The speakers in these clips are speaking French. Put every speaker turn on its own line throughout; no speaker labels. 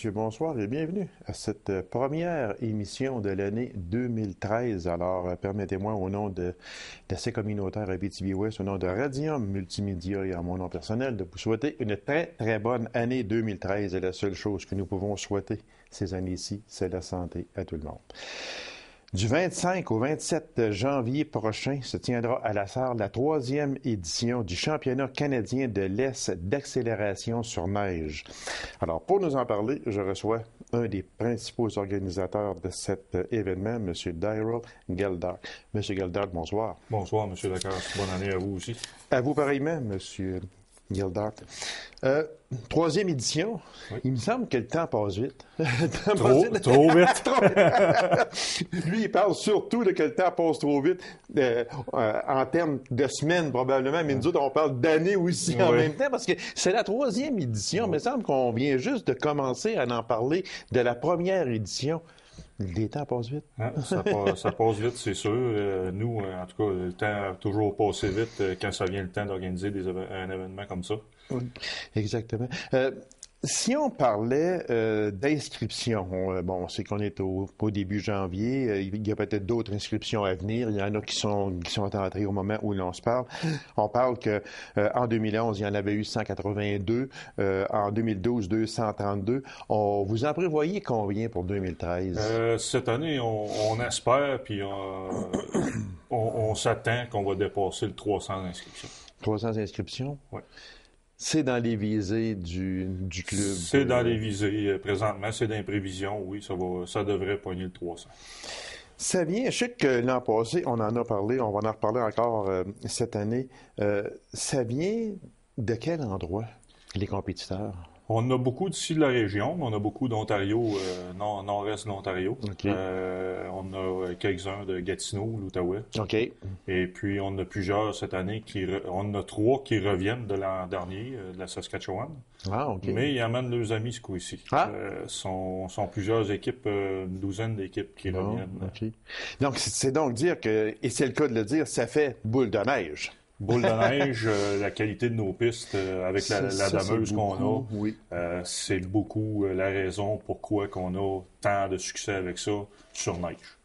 messieurs, bonsoir et bienvenue à cette première émission de l'année 2013. Alors, permettez-moi, au nom de l'AC communautaire Abitibi-Ouest, au nom de Radium Multimédia et à mon nom personnel, de vous souhaiter une très, très bonne année 2013. Et la seule chose que nous pouvons souhaiter ces années-ci, c'est la santé à tout le monde. Du 25 au 27 janvier prochain se tiendra à la salle la 3e édition du championnat canadien de l'Est d'accélération sur neige. Alors, pour nous en parler, je reçois un des principaux organisateurs de cet événement, M. Daryl Geldart. M. Geldart, bonsoir.
Bonsoir, M. Lacasse. Bonne année à vous aussi.
À vous pareillement, M. Geldart. 3e édition, oui. Il me semble que le temps passe vite.
Trop vite.
Lui, il parle surtout de que le temps passe trop vite en termes de semaines probablement, mais nous autres, on parle d'années aussi en même temps parce que c'est la 3e édition. Il me semble qu'on vient juste de commencer à en parler de la première édition. Les temps passent vite.
Ça passe vite, c'est sûr. Nous, en tout cas, le temps a toujours passé vite quand ça vient le temps d'organiser un événement comme ça.
Oui, exactement. Si on parlait d'inscription, bon, c'est qu'on est au début janvier, il y a peut-être d'autres inscriptions à venir, il y en a qui sont entrées au moment où l'on se parle. On parle que en 2011, il y en avait eu 182, en 2012, 232. Vous en prévoyez combien pour 2013?
Cette année, on espère, puis on s'attend qu'on va dépasser le 300 inscriptions.
300 inscriptions?
Oui.
C'est dans les visées du club?
C'est dans les visées. Présentement, c'est dans les prévisions. Oui, ça devrait pogner le 300.
Ça vient, je sais que l'an passé, on en a parlé, on va en reparler encore cette année. Ça vient de quel endroit, les compétiteurs?
On a beaucoup d'ici de la région, mais on a beaucoup d'Ontario, nord-est de l'Ontario.
Okay.
On a quelques-uns de Gatineau, l'Outaouais.
OK.
Et puis, on a plusieurs cette année, on a 3 qui reviennent de l'an dernier, de la Saskatchewan.
Ah, OK.
Mais ils amènent leurs amis ce coup-ci.
Ah.
Sont plusieurs équipes, une douzaine d'équipes qui reviennent.
OK. Donc, c'est donc dire que, et c'est le cas de le dire, ça fait boule de neige.
Boule de neige, la qualité de nos pistes avec la dameuse qu'on a,
oui.
C'est beaucoup la raison pourquoi qu'on a tant de succès avec ça sur neige.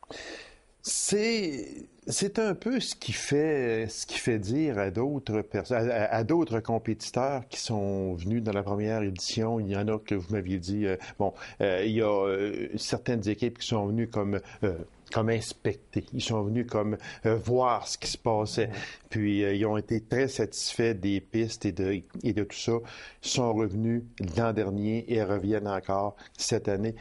C'est un peu ce qui fait dire à d'autres personnes, à d'autres compétiteurs qui sont venus dans la première édition. Il y en a que vous m'aviez dit, il y a certaines équipes qui sont venues comme inspecter. Ils sont venus comme voir ce qui se passait. Puis ils ont été très satisfaits des pistes et de tout ça. Ils sont revenus l'an dernier et reviennent encore cette année.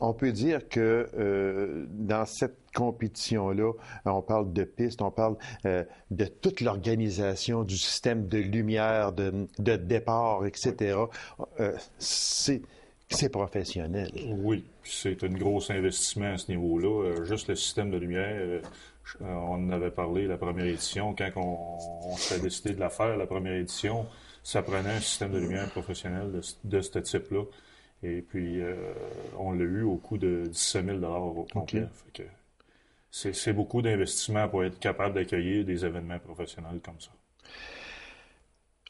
On peut dire que dans cette compétition-là, on parle de pistes, on parle de toute l'organisation, du système de lumière, de départ, etc. C'est professionnel.
Oui, c'est un gros investissement à ce niveau-là. Juste le système de lumière, on en avait parlé la première édition. Quand on s'est décidé de la faire, la première édition, ça prenait un système de lumière professionnel de ce type-là. Et puis, on l'a eu au coût de 17 000 au complet.
Okay.
C'est beaucoup d'investissement pour être capable d'accueillir des événements professionnels comme ça.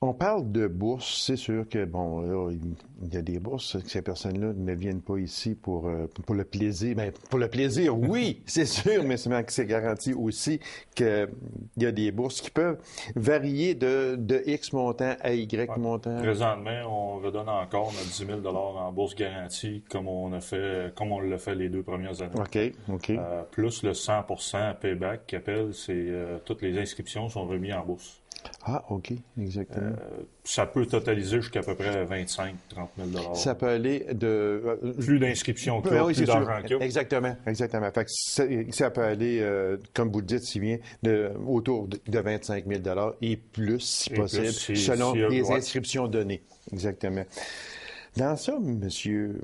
On parle de bourses. C'est sûr que, bon, là, il y a des bourses, que ces personnes-là ne viennent pas ici pour le plaisir. Bien, pour le plaisir, oui, c'est sûr, mais c'est garanti aussi qu'il y a des bourses qui peuvent varier de X montant à Y montant.
Présentement, on redonne encore notre 10 000 en bourse garantie, comme on l'a fait les 2 premières années.
OK.
Plus le 100% payback qu'appelle, c'est toutes les inscriptions sont remises en bourse.
Ah, OK, exactement.
Ça peut totaliser jusqu'à peu près 25 000 30 000
Ça peut aller de...
plus d'inscriptions qu'il y a, plus d'argent qu'il y a.
Exactement. Fait que ça peut aller, comme vous le dites si bien, autour de 25 000 et plus, si possible, selon les inscriptions données. Exactement. Dans ça, M.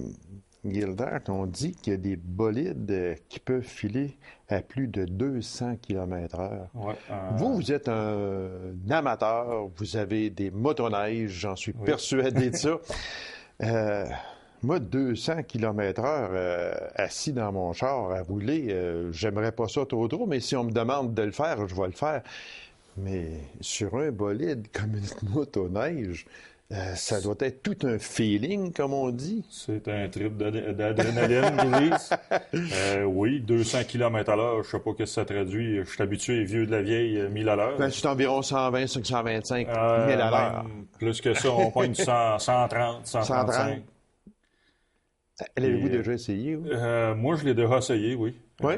Geldart, on dit qu'il y a des bolides qui peuvent filer à plus de 200 km/h.
Ouais,
Vous êtes un amateur, vous avez des motoneiges, j'en suis persuadé de ça. Moi, 200 km/h assis dans mon char à rouler, j'aimerais pas ça trop, mais si on me demande de le faire, je vais le faire. Mais sur un bolide comme une motoneige, Ça doit être tout un feeling, comme on dit.
C'est un trip d'adrénaline, qu'ils disent. Oui, 200 km/h, je sais pas ce que ça traduit. Je suis habitué, vieux de la vieille, 1000 à l'heure.
Ben, c'est environ 120, 525 000 à l'heure.
Plus que ça, on pogne 130, 135.
L'avez-vous déjà essayé? Vous?
Moi, je l'ai déjà essayé, oui.
Oui?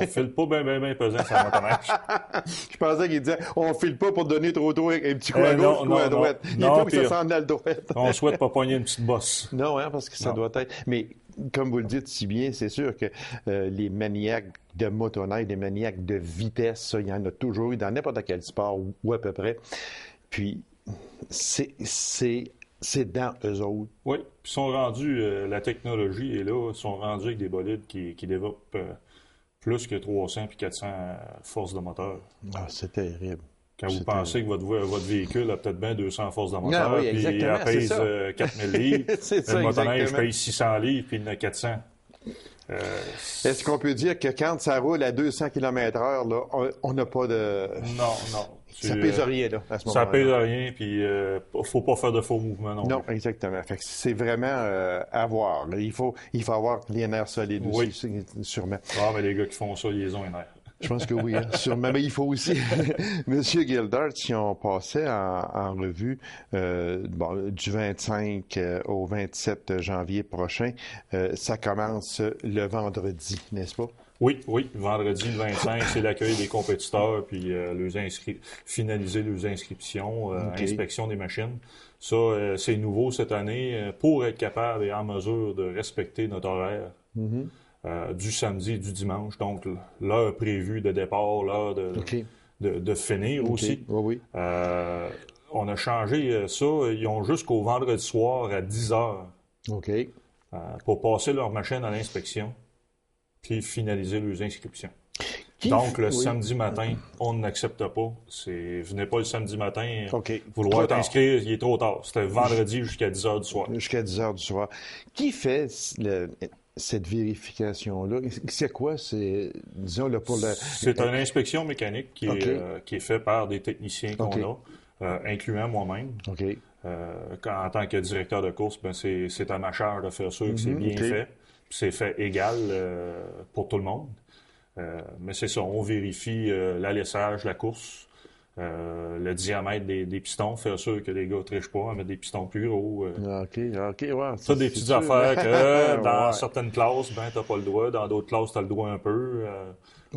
On file pas bien pesant sur la motoneige.
Je pensais qu'il disait on file pas pour donner trop tôt un petit coup à gauche, un coup à droite. Il faut que ça s'en aille à droite.
On souhaite pas pogner une petite bosse.
Non, hein, parce que ça doit être. Mais comme vous le dites si bien, c'est sûr que les maniaques de motoneige, les maniaques de vitesse, ça, il y en a toujours eu dans n'importe quel sport ou à peu près. Puis c'est dans eux autres.
Oui, puis ils sont rendus, la technologie est là, ils sont rendus avec des bolides qui développent plus que 300 puis 400 forces de moteur.
Ah, c'est terrible.
Quand vous pensez que votre véhicule a peut-être bien 200 forces de moteur,
oui,
puis il pèse 4000 livres, le motoneige pèse 600 livres, puis il en a 400.
Est-ce qu'on peut dire que quand ça roule à 200 km/h, là, on n'a pas de...
Non.
Ça pèse rien, là, à ce moment-là.
Ça pèse rien, puis faut pas faire de faux mouvements non plus.
Non, exactement. Fait que c'est vraiment à voir. Il faut avoir les nerfs solides aussi, sûrement.
Ah, mais les gars qui font ça, ils ont les nerfs.
Je pense que oui, hein, sûrement. Mais il faut aussi, Monsieur Gildart, si on passait en revue du 25 au 27 janvier prochain, ça commence le vendredi, n'est-ce pas?
Oui, vendredi le 25, c'est l'accueil des compétiteurs, puis finaliser leurs inscriptions, inspection des machines. Ça, c'est nouveau cette année pour être capable et en mesure de respecter notre horaire. Du samedi et du dimanche, donc l'heure prévue de départ, l'heure de finir aussi.
Oui.
On a changé ça, ils ont jusqu'au vendredi soir à 10 heures pour passer leur machine à l'inspection puis finaliser leurs inscriptions. Donc, le samedi matin, on n'accepte pas. Venez pas le samedi matin. Vouloir t'inscrire, il est trop tard. C'était vendredi jusqu'à 10 heures du soir.
Jusqu'à 10 heures du soir. Qui fait cette vérification-là? C'est quoi? Disons, pour le...
C'est une inspection mécanique qui est faite par des techniciens qu'on a, incluant moi-même. En tant que directeur de course, c'est à ma charge de faire sûr que c'est bien fait. C'est fait égal pour tout le monde. Mais c'est ça, on vérifie l'alessage, la course, le diamètre des pistons, faire sûr que les gars ne trichent pas, mettre des pistons plus gros.
Ouais.
Ça, des petites affaires que dans certaines classes, t'as pas le droit. Dans d'autres classes, t'as le droit un peu.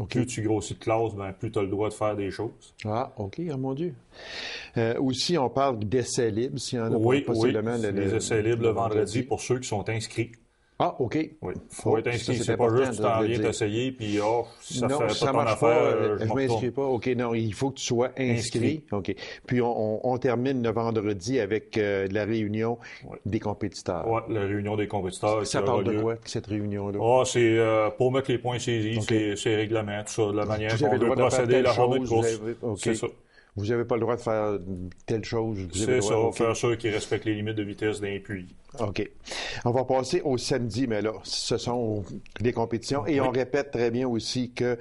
Plus tu grossis de classe, plus t'as le droit de faire des choses.
Ah, OK, oh mon Dieu. Aussi, on parle d'essais libres, s'il y en a
possiblement. Les essais libres le vendredi pour ceux qui sont inscrits.
Ah, OK.
Oui. Faut être inscrit. C'est pas juste tu t'en viens t'essayer, puis ça fait pas ton affaire,
je m'inscris pas. OK, non, il faut que tu sois inscrit. OK. Puis on termine le vendredi avec la réunion des compétiteurs.
Oui, la réunion des compétiteurs.
Ça parle de quoi, cette réunion-là?
Ah, c'est pour mettre les points saisis, c'est règlement, tout ça, de la manière qu'on veut procéder la journée de course. C'est ça.
Vous n'avez pas le droit de faire telle chose.
C'est ça, faire sûr qu'ils respectent les limites de vitesse d'un puits. OK.
On va passer au samedi, mais là, ce sont des compétitions. Et on répète très bien aussi que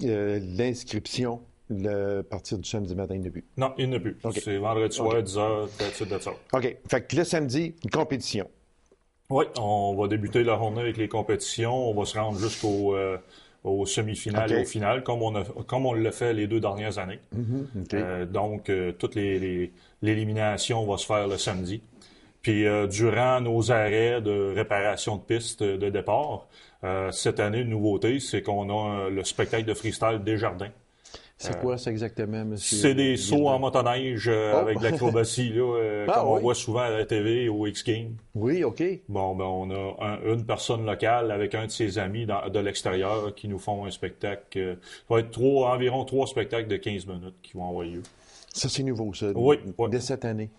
l'inscription, à partir du samedi matin, il n'y en a plus.
Non, il n'y en a plus. C'est vendredi soir, 10h, that's all.
OK. Fait que le samedi, une compétition.
Oui, on va débuter la journée avec les compétitions. On va se rendre jusqu'aux semi-finales et aux finales, comme on l'a fait les 2 dernières années. Donc, toute l'élimination va se faire le samedi. Puis, durant nos arrêts de réparation de piste de départ, cette année, une nouveauté, c'est qu'on a le spectacle de freestyle Desjardins.
C'est quoi ça exactement, monsieur?
C'est des sauts en motoneige avec de l'acrobatie, comme on voit souvent à la TV ou X-Games.
Oui, OK.
Bon, on a une personne locale avec un de ses amis de l'extérieur qui nous font un spectacle. Ça va être environ 3 spectacles de 15 minutes qui vont avoir lieu.
Ça, c'est nouveau, ça?
Oui.
De cette année?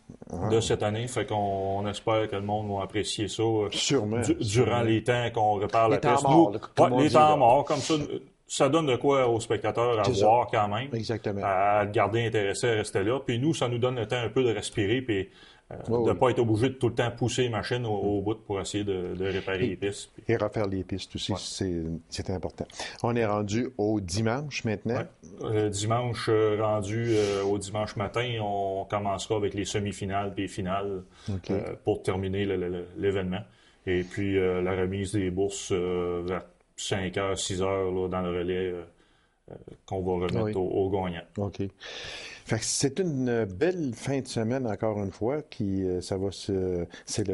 De cette année. Fait qu'on espère que le monde va apprécier ça.
Sûrement.
Durant les temps qu'on répare la piste.
Les temps morts,
les temps morts, comme ça. ça donne de quoi aux spectateurs à voir quand même.
Exactement.
À le garder intéressé à rester là. Puis nous, ça nous donne le temps un peu de respirer puis de ne pas être obligé de tout le temps pousser les machines au bout pour essayer de réparer les pistes.
Et refaire les pistes aussi, c'est important. On est rendu au dimanche maintenant.
Ouais. Dimanche, rendu au dimanche matin, on commencera avec les semi-finales et finales pour terminer l'événement. Et puis la remise des bourses vers 5h, 6h là, dans le relais qu'on va remettre aux gagnants.
OK. Fait que c'est une belle fin de semaine, encore une fois, c'est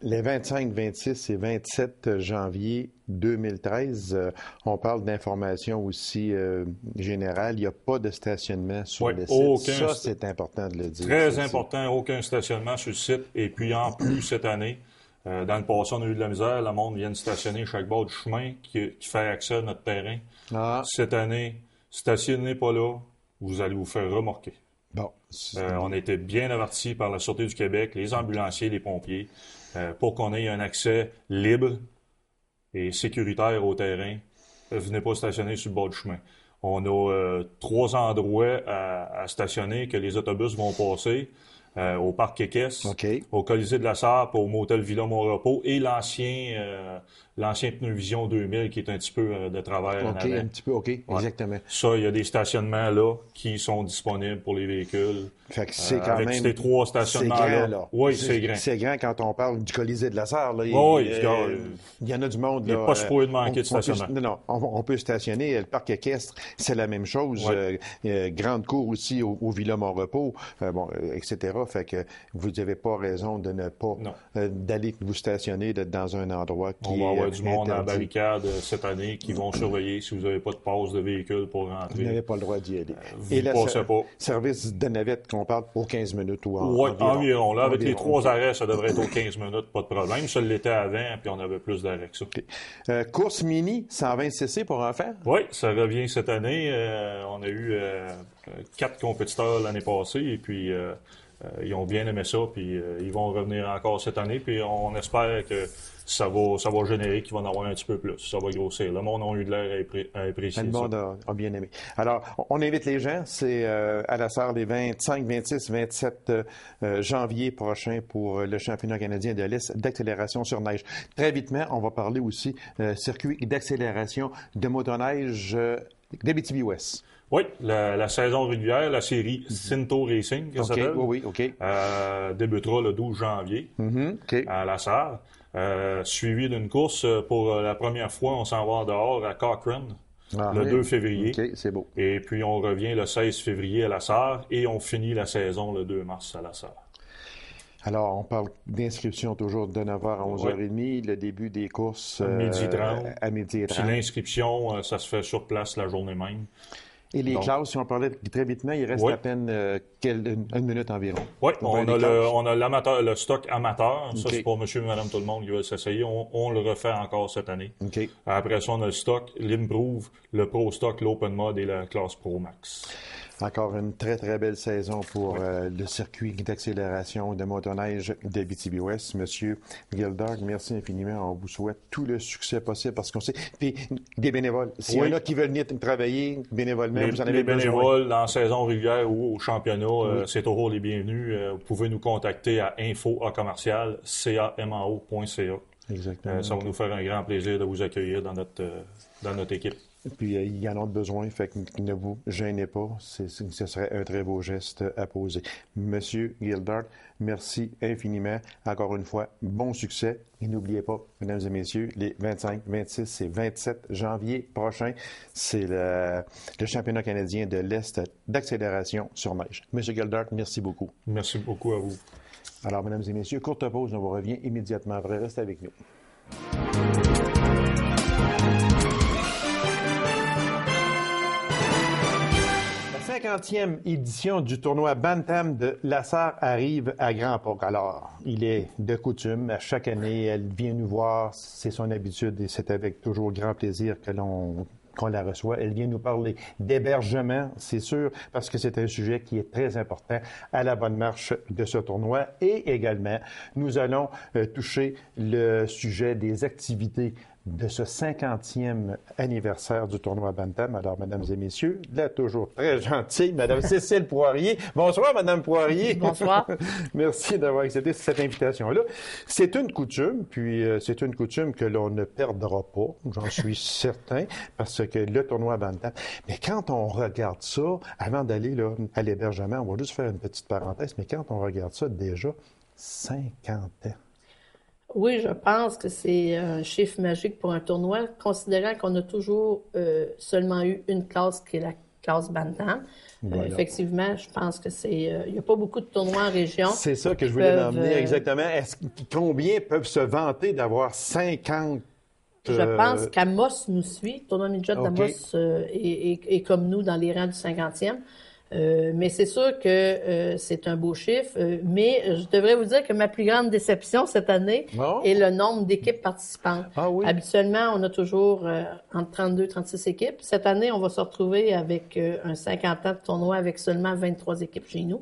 les 25, 26 et 27 janvier 2013. On parle d'informations aussi générales. Il n'y a pas de stationnement sur le site. Ça, c'est important de le dire.
Très important, aucun stationnement sur le site. Et puis, en plus, cette année, dans le passé, on a eu de la misère. Le monde vient de stationner chaque bord du chemin qui fait accès à notre terrain. Cette année, stationnez pas là, vous allez vous faire remorquer.
Bon.
On a été bien avertis par la Sûreté du Québec, les ambulanciers, les pompiers, pour qu'on ait un accès libre et sécuritaire au terrain. Venez pas stationner sur le bord du chemin. On a 3 endroits à stationner que les autobus vont passer. Au Parc Équestre, au Colisée de la Sarre, au Motel Villa Mon-Repos et l'ancien Pneu Vision 2000 qui est un petit peu de travers en avant.
Un petit peu, exactement.
Ça, il y a des stationnements là qui sont disponibles pour les véhicules.
Fait que c'est quand
avec
même...
ces 3 stationnements-là.
Là.
Oui, c'est grand.
C'est grand quand on parle du Colisée de la Sarre. Là. Il y en a du monde.
Il n'est pas supposé de manquer de stationnement.
On peut stationner. Le Parc Équestre, c'est la même chose. Grande cour aussi au Villa Mon-Repos, etc. Fait que vous n'avez pas raison de ne pas d'aller vous stationner dans un endroit qui est
On va avoir du monde
interdit.
en barricade cette année qui vont surveiller si vous n'avez pas de passe de véhicule pour rentrer.
Vous n'avez pas le droit d'y aller.
Et là,
service de navette qu'on parle pour 15 minutes ou
environ. Là, avec les 3 arrêts, ça devrait être aux 15 minutes, pas de problème. Ça l'était avant, puis on avait plus d'arrêts que ça.
Course mini, 120 cc pour enfants?
Oui, ça revient cette année. On a eu 4 compétiteurs l'année passée, et puis ils ont bien aimé ça, puis ils vont revenir encore cette année, puis on espère que ça va générer qu'il va en avoir un petit peu plus. Ça va grossir. Le monde a eu de l'air à apprécier.
Le monde a bien aimé. Alors, on invite les gens. C'est à la Sarre les 25, 26, 27 janvier prochain pour le championnat canadien de l'Est d'accélération sur neige. Très vitement, on va parler aussi circuit d'accélération de motoneige d'Abitibi-Ouest.
Oui, la saison régulière, la série Cinto Racing, ça s'appelle. Débutera le 12 janvier à la Sarre. Suivi d'une course pour la première fois, on s'en va en dehors à Cochrane le 2 février.
C'est beau.
Et puis on revient le 16 février à la Sarre et on finit la saison le 2 mars à la Sarre.
Alors, on parle d'inscription toujours de 9h à 11h30, le début des courses
à midi 30.
À midi 30.
Puis l'inscription, ça se fait sur place la journée même.
Et les classes, si on parlait très vitement, il reste à peine une minute environ.
Oui, on a le stock amateur. Ça, c'est pour monsieur et madame tout le monde qui veut s'essayer. On le refait encore cette année. Après ça, on a le stock, l'Improve, le Pro Stock, l'Open Mode et la classe Pro Max.
Encore une très, très belle saison pour le circuit d'accélération de motoneige d'Abitibi-Ouest. Monsieur Gildard, merci infiniment. On vous souhaite tout le succès possible parce qu'on sait... Puis, des bénévoles. S'il y en a qui veulent venir travailler bénévolement, vous en avez besoin. Les
bénévoles, en saison régulière ou au championnat, c'est toujours les bienvenus. Vous pouvez nous contacter à info@camao.ca.
Exactement.
Ça va nous faire un grand plaisir de vous accueillir dans notre équipe.
Puis, il y en a besoin, fait que ne vous gênez pas. Ce serait un très beau geste à poser. Monsieur Gildard, merci infiniment. Encore une fois, bon succès. Et n'oubliez pas, mesdames et messieurs, les 25, 26 et 27 janvier prochains, c'est le championnat canadien de l'Est d'accélération sur neige. Monsieur Gildard, merci beaucoup.
Merci beaucoup à vous.
Alors, mesdames et messieurs, courte pause, on vous revient immédiatement après. Restez avec nous. La 50e édition du tournoi Bantam de la Sarre arrive à Grand-Port. Alors, il est de coutume, à chaque année, elle vient nous voir, c'est son habitude et c'est avec toujours grand plaisir qu'on la reçoit. Elle vient nous parler d'hébergement, c'est sûr, parce que c'est un sujet qui est très important à la bonne marche de ce tournoi. Et également, nous allons toucher le sujet des activités de ce 50e anniversaire du tournoi Bantam. Alors, mesdames et messieurs, là, toujours très gentille, Madame Cécile Poirier. Bonsoir, Madame Poirier.
Bonsoir.
Merci d'avoir accepté cette invitation-là. C'est une coutume, puis c'est une coutume que l'on ne perdra pas, j'en suis certain, parce que le tournoi Bantam. Mais quand on regarde ça, avant d'aller là, à l'hébergement, on va juste faire une petite parenthèse, mais quand on regarde ça, déjà 50 ans.
Oui, je pense que c'est un chiffre magique pour un tournoi, considérant qu'on a toujours seulement eu une classe qui est la classe Bantam.
Voilà.
Effectivement, je pense que il n'y a pas beaucoup de tournois en région.
C'est ça que je voulais m'emmener exactement. Combien peuvent se vanter d'avoir 50?
Je pense qu'Amos nous suit. Le tournoi midget d'Amos est comme nous dans les rangs du 50e. Mais c'est sûr que c'est un beau chiffre. Mais je devrais vous dire que ma plus grande déception cette année est le nombre d'équipes participantes.
Ah oui?
Habituellement, on a toujours entre 32 et 36 équipes. Cette année, on va se retrouver avec un 50 ans de tournoi avec seulement 23 équipes chez nous.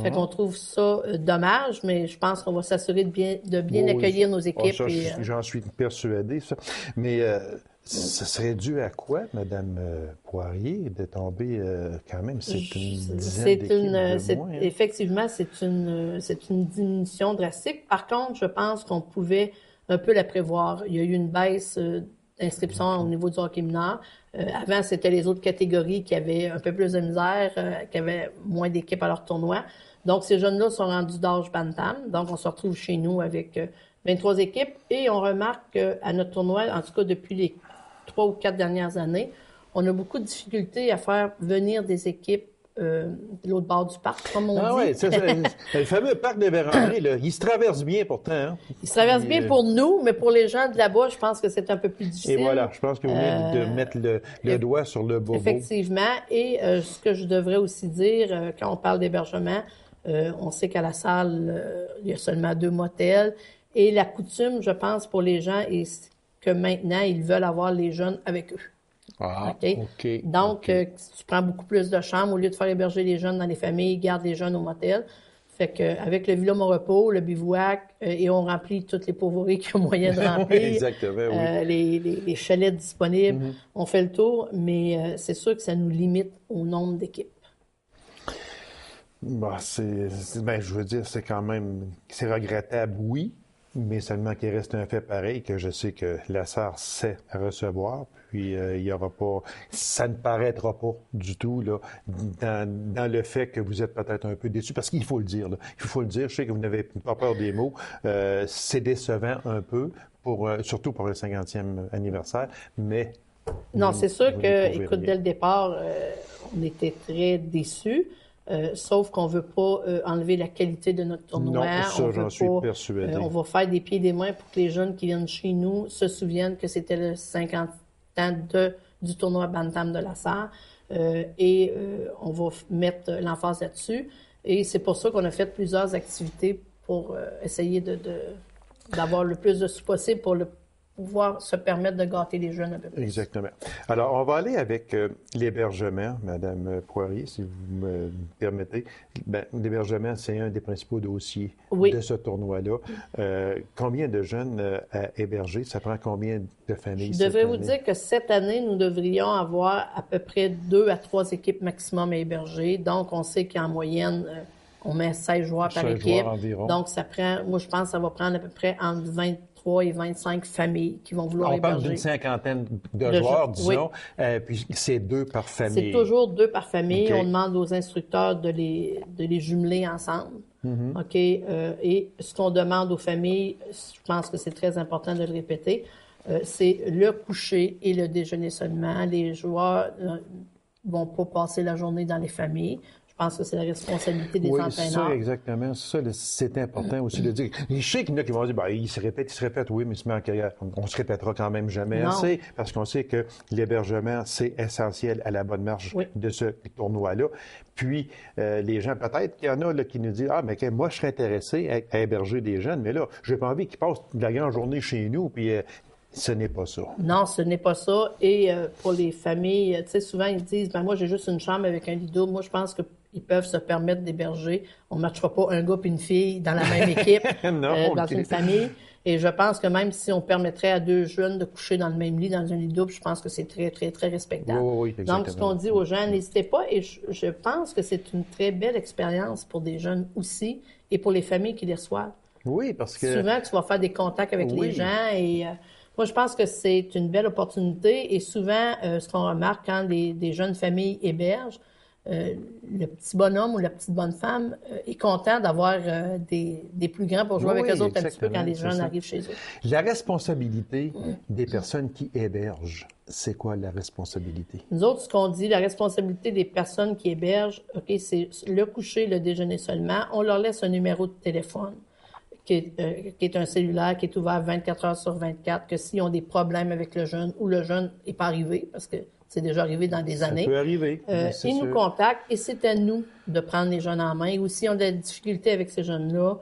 Fait qu'on trouve ça dommage, mais je pense qu'on va s'assurer de bien accueillir nos équipes.
J'en suis persuadé, ça. Mais ça serait dû à quoi, Madame Poirier, de tomber quand même? C'est une dizaine d'équipes de moins, hein?
Effectivement, c'est une diminution drastique. Par contre, je pense qu'on pouvait un peu la prévoir. Il y a eu une baisse d'inscription au niveau du hockey mineur. Avant, c'était les autres catégories qui avaient un peu plus de misère, qui avaient moins d'équipes à leur tournoi. Donc, ces jeunes-là sont rendus d'âge Bantam. Donc, on se retrouve chez nous avec 23 équipes. Et on remarque à notre tournoi, en tout cas depuis les 3 ou 4 dernières années, on a beaucoup de difficultés à faire venir des équipes de l'autre bord du parc, comme on dit.
Oui, c'est ça. Le fameux parc de Vérandré, là, il se traverse bien pourtant. Hein?
Il se traverse bien pour nous, mais pour les gens de là-bas, je pense que c'est un peu plus difficile.
Et voilà, je pense que vous venez de mettre le doigt sur le bobo.
Effectivement. Et ce que je devrais aussi dire, quand on parle d'hébergement, on sait qu'à la salle, il y a seulement 2 motels. Et la coutume, je pense, pour les gens, est que maintenant, ils veulent avoir les jeunes avec eux.
Ah, OK.
Donc, tu prends beaucoup plus de chambres. Au lieu de faire héberger les jeunes dans les familles, garde les jeunes au motel. Fait qu'avec le Villa Mon Repos, le bivouac, et on remplit toutes les pourvoiries qu'il y a moyen de remplir.
Exactement, oui.
Les chalets disponibles, on fait le tour, mais c'est sûr que ça nous limite au nombre d'équipes.
Bah, je veux dire, c'est quand même, c'est regrettable, oui, mais seulement qu'il reste un fait pareil, que je sais que la SAR sait recevoir, puis il y aura pas, ça ne paraîtra pas du tout, là, dans le fait que vous êtes peut-être un peu déçus, parce qu'il faut le dire, là. Il faut le dire, je sais que vous n'avez pas peur des mots, c'est décevant un peu, surtout pour le 50e anniversaire, mais...
Non, c'est sûr que, écoute, dès le départ, on était très déçus. Sauf qu'on veut pas enlever la qualité de notre tournoi.
Non, ça, j'en suis persuadé.
On va faire des pieds et des mains pour que les jeunes qui viennent chez nous se souviennent que c'était le 50 ans du tournoi Bantam de la SAR. On va mettre l'emphase là-dessus. Et c'est pour ça qu'on a fait plusieurs activités pour essayer d'avoir le plus de sous possible pour pouvoir se permettre de gâter les jeunes un peu plus.
Exactement. Alors, on va aller avec l'hébergement, Madame Poirier, si vous me permettez. L'hébergement, c'est un des principaux dossiers de ce tournoi-là. Combien de jeunes à héberger? Ça prend combien de familles?
Je devrais vous dire que cette année, nous devrions avoir à peu près 2 à 3 équipes maximum à héberger. Donc, on sait qu'en moyenne, on met 16 joueurs par équipe. Donc, ça prend, moi, je pense que ça va prendre à peu près entre 23 et 25 familles qui vont vouloir héberger.
On parle d'une cinquantaine de joueurs, disons, puis c'est 2 par famille.
C'est toujours 2 par famille. Okay. On demande aux instructeurs de les jumeler ensemble. OK? Et ce qu'on demande aux familles, je pense que c'est très important de le répéter, c'est le coucher et le déjeuner seulement. Les joueurs vont pas passer la journée dans les familles. Je pense que c'est la responsabilité des entraîneurs. Oui,
ça, exactement. Ça, c'est important aussi de dire. Je sais qu'il y en a qui vont dire, il se répète, oui, mais on se répétera quand même jamais assez, parce qu'on sait que l'hébergement, c'est essentiel à la bonne marche de ce tournoi-là. Puis, les gens, peut-être qu'il y en a là, qui nous disent, mais moi, je serais intéressé à héberger des jeunes, mais là, j'ai pas envie qu'ils passent la grande journée chez nous, puis... ce n'est pas ça.
Non, ce n'est pas ça. Et pour les familles, tu sais, souvent, ils disent, moi, j'ai juste une chambre avec un lit double. Moi, je pense qu'ils peuvent se permettre d'héberger. On ne matchera pas un gars et une fille dans la même équipe, dans une famille. Et je pense que même si on permettrait à 2 jeunes de coucher dans le même lit, dans un lit double, je pense que c'est très, très, très respectable.
Oui, exactement.
Donc, ce qu'on dit aux gens, n'hésitez pas. Et je pense que c'est une très belle expérience pour des jeunes aussi et pour les familles qui les reçoivent.
Oui, parce que...
Souvent, tu vas faire des contacts avec les gens et moi, je pense que c'est une belle opportunité et souvent, ce qu'on remarque quand des jeunes familles hébergent, le petit bonhomme ou la petite bonne femme est content d'avoir des plus grands pour jouer avec eux autres un petit peu quand les jeunes arrivent chez eux.
La responsabilité des personnes qui hébergent, c'est quoi la responsabilité?
Nous autres, ce qu'on dit, la responsabilité des personnes qui hébergent, OK, c'est le coucher, le déjeuner seulement. On leur laisse un numéro de téléphone qui est un cellulaire qui est ouvert 24 heures sur 24, que s'ils ont des problèmes avec le jeune ou le jeune n'est pas arrivé, parce que c'est déjà arrivé dans des années.
Ça peut arriver.
Ils nous contactent et c'est à nous de prendre les jeunes en main. Ou si on a des difficultés avec ces jeunes-là,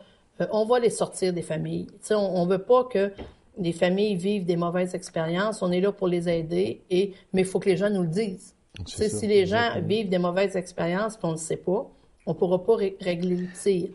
on va les sortir des familles. Tu sais, on veut pas que les familles vivent des mauvaises expériences. On est là pour les aider, mais il faut que les gens nous le disent. Tu sais, si les gens vivent des mauvaises expériences et on ne le sait pas, on ne pourra pas régler le tir.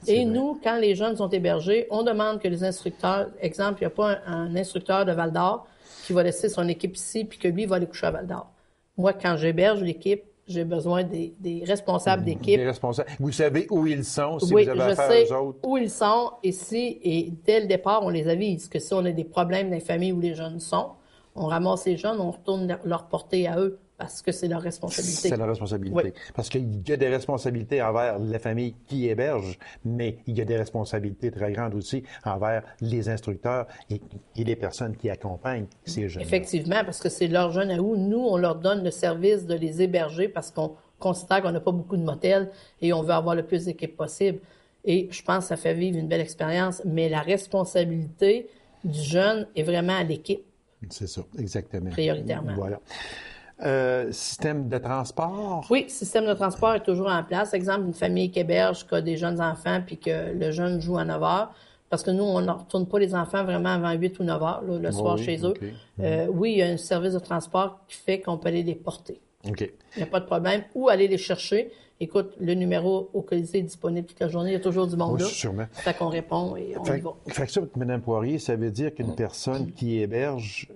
Et nous, quand les jeunes sont hébergés, on demande que les instructeurs, exemple, il n'y a pas un instructeur de Val-d'Or qui va laisser son équipe ici puis que lui va aller coucher à Val-d'Or. Moi, quand j'héberge l'équipe, j'ai besoin des responsables d'équipe.
Des responsables. Vous savez où ils sont, si
oui,
vous avez affaire
je sais
aux autres.
où ils sont et dès le départ, on les avise que si on a des problèmes dans les familles où les jeunes sont, on ramasse les jeunes, on retourne leur porter à eux parce que c'est leur responsabilité.
C'est leur responsabilité.
Oui.
Parce qu'il y a des responsabilités envers la famille qui héberge, mais il y a des responsabilités très grandes aussi envers les instructeurs et les personnes qui accompagnent ces jeunes.
Effectivement, parce que c'est leurs jeunes à eux. Nous, on leur donne le service de les héberger parce qu'on considère qu'on n'a pas beaucoup de motels et on veut avoir le plus d'équipes possible. Et je pense que ça fait vivre une belle expérience, mais la responsabilité du jeune est vraiment à l'équipe.
C'est ça, exactement.
Prioritairement.
Voilà. Système de transport?
Oui, système de transport est toujours en place. Exemple, une famille qui héberge, qui a des jeunes enfants, puis que le jeune joue à 9 heures. Parce que nous, on ne retourne pas les enfants vraiment avant 8 ou 9 heures, là, le soir chez eux. Oui, il y a un service de transport qui fait qu'on peut aller les porter.
OK.
Il n'y a pas de problème. Ou aller les chercher. Écoute, le numéro au Colisée est disponible toute la journée. Il y a toujours du monde là.
Sûrement.
Fait qu'on répond et on y va.
Fait que ça, Mme Poirier, ça veut dire qu'une personne qui héberge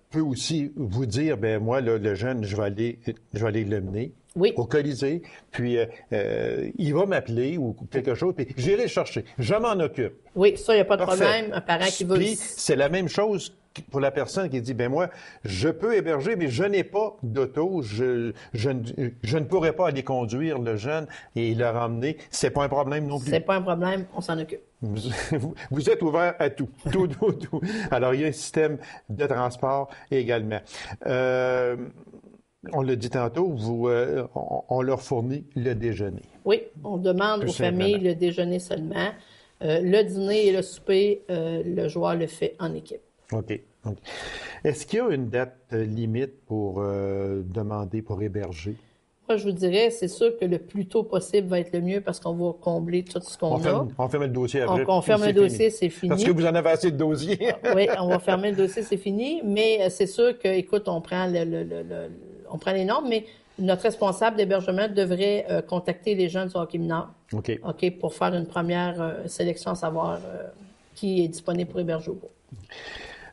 peut aussi vous dire, ben moi, là, le jeune, je vais aller le mener au Colisée, puis il va m'appeler ou quelque chose, puis j'irai le chercher. Je m'en occupe.
Oui, ça, il n'y a pas de problème. Un parent qui veut...
Puis c'est la même chose pour la personne qui dit, ben moi, je peux héberger, mais je n'ai pas d'auto, je ne pourrais pas aller conduire le jeune et le ramener. C'est pas un problème non plus.
C'est pas un problème, on s'en occupe.
Vous êtes ouvert à tout. Tout. Alors, il y a un système de transport également. On l'a dit tantôt, on leur fournit le déjeuner.
Oui, on demande aux familles le déjeuner seulement. Le dîner et le souper, le joueur le fait en équipe.
OK. Est-ce qu'il y a une date limite pour demander, pour héberger?
Moi, je vous dirais, c'est sûr que le plus tôt possible va être le mieux parce qu'on va combler tout ce qu'on a.
On ferme le dossier après.
On ferme le dossier, c'est fini.
Parce que vous en avez assez de dossiers.
Oui, on va fermer le dossier, c'est fini. Mais c'est sûr que, écoute, on prend les normes, mais notre responsable d'hébergement devrait contacter les jeunes du hockey mineur.
OK,
pour faire une première sélection, à savoir qui est disponible pour héberger au bout.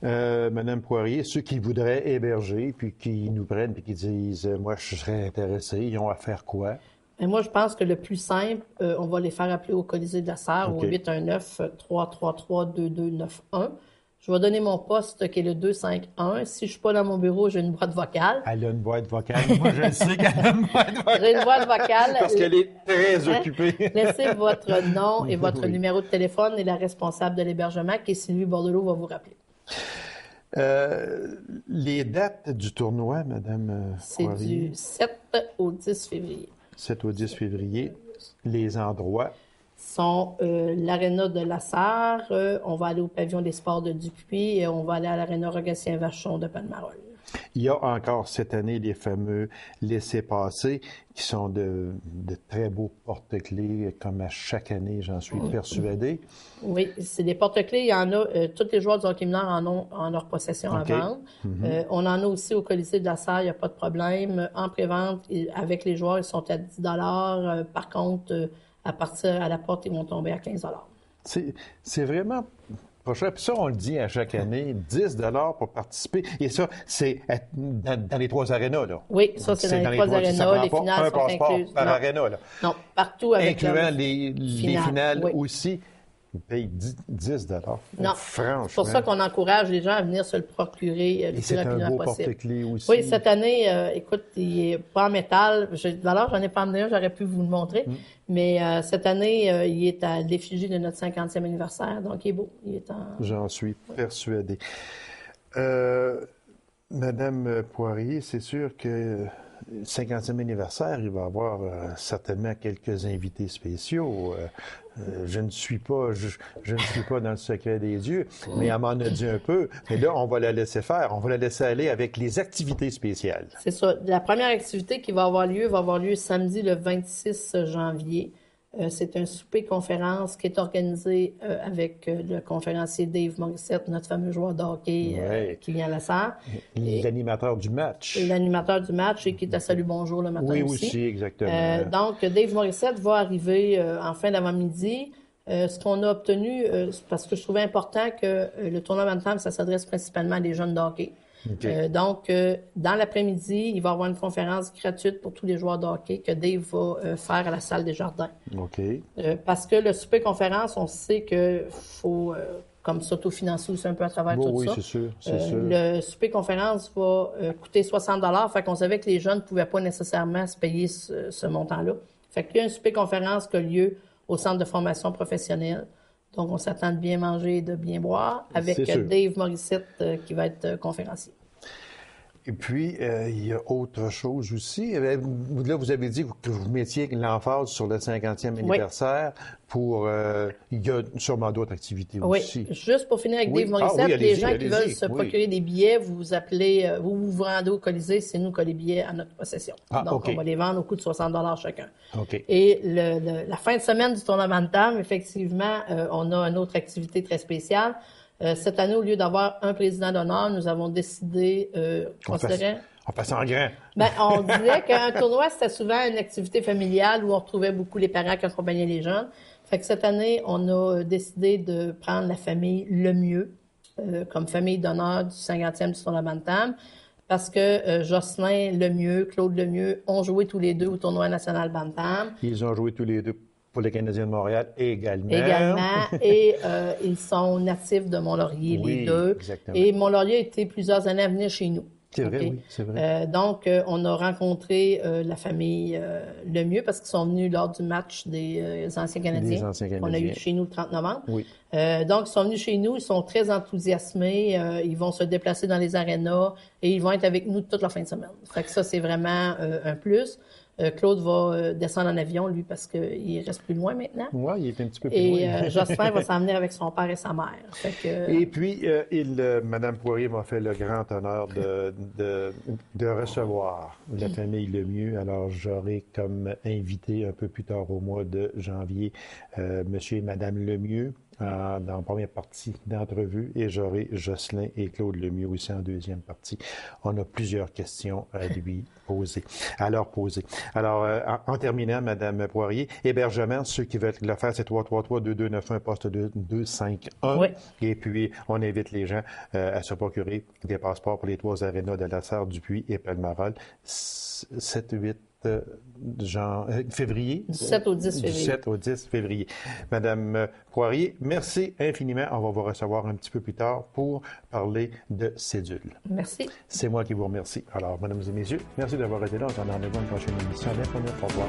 Madame Poirier, ceux qui voudraient héberger, puis qui nous prennent, puis qui disent « Moi, je serais intéressé », ils ont à faire quoi?
Et moi, je pense que le plus simple, on va les faire appeler au Colisée de la Serre au 819-333-2291. Je vais donner mon poste qui est le 251. Si je suis pas dans mon bureau, j'ai une boîte vocale.
Elle a une boîte vocale. Moi, je sais qu'elle a une boîte vocale.
J'ai une boîte vocale.
Parce qu'elle est très occupée.
Laissez votre nom et votre numéro de téléphone et la responsable de l'hébergement, qui est Sylvie Bordelot, va vous rappeler.
Les dates du tournoi, Madame Poirier?
C'est du 7 au 10 février.
7 au 10 février. Les endroits
sont l'aréna de la Sarre, on va aller au pavillon des sports de Dupuis et on va aller à l'aréna Rogatien-Vachon de Palmarol.
Il y a encore cette année les fameux laissez-passer qui sont de très beaux porte-clés, comme à chaque année, j'en suis persuadé.
Oui, c'est des porte-clés. Il y en a, tous les joueurs du hockey mineur en ont en leur possession à vendre. On en a aussi au Colisée de la Sarre, il n'y a pas de problème. En pré-vente, avec les joueurs, ils sont à 10 $. Par contre, à partir à la porte, ils vont tomber à 15 $.
C'est vraiment pas cher. Puis ça, on le dit à chaque année, 10 pour participer. Et ça, c'est dans les 3 arénas, là.
Oui, ça, c'est dans les 3 arénas. Les finales sont incluses.
Par aréna, là.
Non, partout avec
incluant les finales
oui.
aussi. Ils payent 10
Non,
franchement.
c'est pour ça qu'on encourage les gens à venir se le procurer le plus rapidement possible.
Porte-clés aussi.
Oui, cette année, écoute, il est pas en métal. D'ailleurs, j'en ai pas amené un, j'aurais pu vous le montrer. Mais cette année, il est à l'effigie de notre 50e anniversaire. Donc, il est beau. Il est en...
J'en suis persuadé. Madame Poirier, c'est sûr que le 50e anniversaire, il va y avoir certainement quelques invités spéciaux. Je ne suis pas dans le secret des dieux, mais elle m'en a dit un peu. Mais là, on va la laisser faire. On va la laisser aller avec les activités spéciales.
C'est ça. La première activité qui va avoir lieu samedi le 26 janvier. C'est un souper-conférence qui est organisé avec le conférencier Dave Morissette, notre fameux joueur de hockey qui vient à la salle.
L'animateur du match.
L'animateur du match et qui est à Salut Bonjour le matin aussi.
Oui, aussi, exactement.
Donc, Dave Morissette va arriver en fin d'avant-midi. Ce qu'on a obtenu, parce que je trouvais important que le tournoi Bantam, ça s'adresse principalement à des jeunes de hockey. Okay. Donc, dans l'après-midi, il va y avoir une conférence gratuite pour tous les joueurs de hockey que Dave va faire à la salle des Jardins.
OK.
Parce que le souper-conférence, on sait qu'il faut comme s'autofinancer aussi un peu à travers tout
oui,
ça.
Oui, c'est sûr.
Le souper-conférence va coûter 60 $. Fait qu'on savait que les jeunes ne pouvaient pas nécessairement se payer ce montant-là. Fait qu'il y a un souper-conférence qui a lieu au Centre de formation professionnelle. Donc, on s'attend de bien manger et de bien boire avec Dave Morissette qui va être conférencier.
Et puis, il y a autre chose aussi. Là, vous avez dit que vous mettiez l'emphase sur le 50e anniversaire. Il y a sûrement d'autres activités aussi.
Oui, juste pour finir avec Dave Morissette, les gens qui veulent se procurer des billets, vous appelez, vous rendez au Colisée, c'est nous qui avons les billets à notre possession. Donc, on va les vendre au coût de 60 $ chacun. Et la fin de semaine du tournoi Bantam, effectivement, on a une autre activité très spéciale. Cette année, au lieu d'avoir un président d'honneur, nous avons décidé,
on passe en grand.
On disait qu'un tournoi, c'était souvent une activité familiale où on retrouvait beaucoup les parents qui accompagnaient les jeunes. Fait que cette année, on a décidé de prendre la famille Lemieux comme famille d'honneur du 50e du tournoi Bantam parce que Jocelyn Lemieux, Claude Lemieux ont joué tous les deux au tournoi national Bantam.
Ils ont joué tous les deux pour les Canadiens de Montréal également.
Et ils sont natifs de Mont-Laurier, les deux.
Exactement.
Et Mont-Laurier a été plusieurs années à venir chez nous.
C'est vrai, oui, c'est vrai.
Donc, on a rencontré la famille Lemieux parce qu'ils sont venus lors du match des anciens Canadiens.
Des anciens Canadiens.
On a eu chez nous le 30 novembre.
Oui.
Donc, ils sont venus chez nous, ils sont très enthousiasmés, ils vont se déplacer dans les arénas et ils vont être avec nous toute la fin de semaine. Fait que ça, c'est vraiment un plus. Claude va descendre en avion, lui, parce qu'il reste plus loin maintenant.
Oui, il est un petit peu plus loin.
Et Jocelyn va s'en venir avec son père et sa mère. Fait que...
Et puis, Mme Poirier m'a fait le grand honneur de recevoir la famille Lemieux. Alors, j'aurai comme invité un peu plus tard au mois de janvier Monsieur et Mme Lemieux dans la première partie d'entrevue et j'aurai Jocelyn et Claude Lemieux aussi en deuxième partie. On a plusieurs questions à lui poser. Alors, en terminant, Mme Poirier, hébergement, ceux qui veulent le faire, c'est 333-2291, poste 251.
Oui.
Et puis, on invite les gens à se procurer des passeports pour les 3 arénas de La Sarre, Dupuis et Palmarol, 7-8 février.
Du 7 au 10 février.
Du 7 au 10 février. Madame Poirier, merci infiniment. On va vous recevoir un petit peu plus tard pour parler de cédules.
Merci.
C'est moi qui vous remercie. Alors, mesdames et messieurs, merci d'avoir été là. On s'en rendez-vous à une prochaine émission. Au revoir.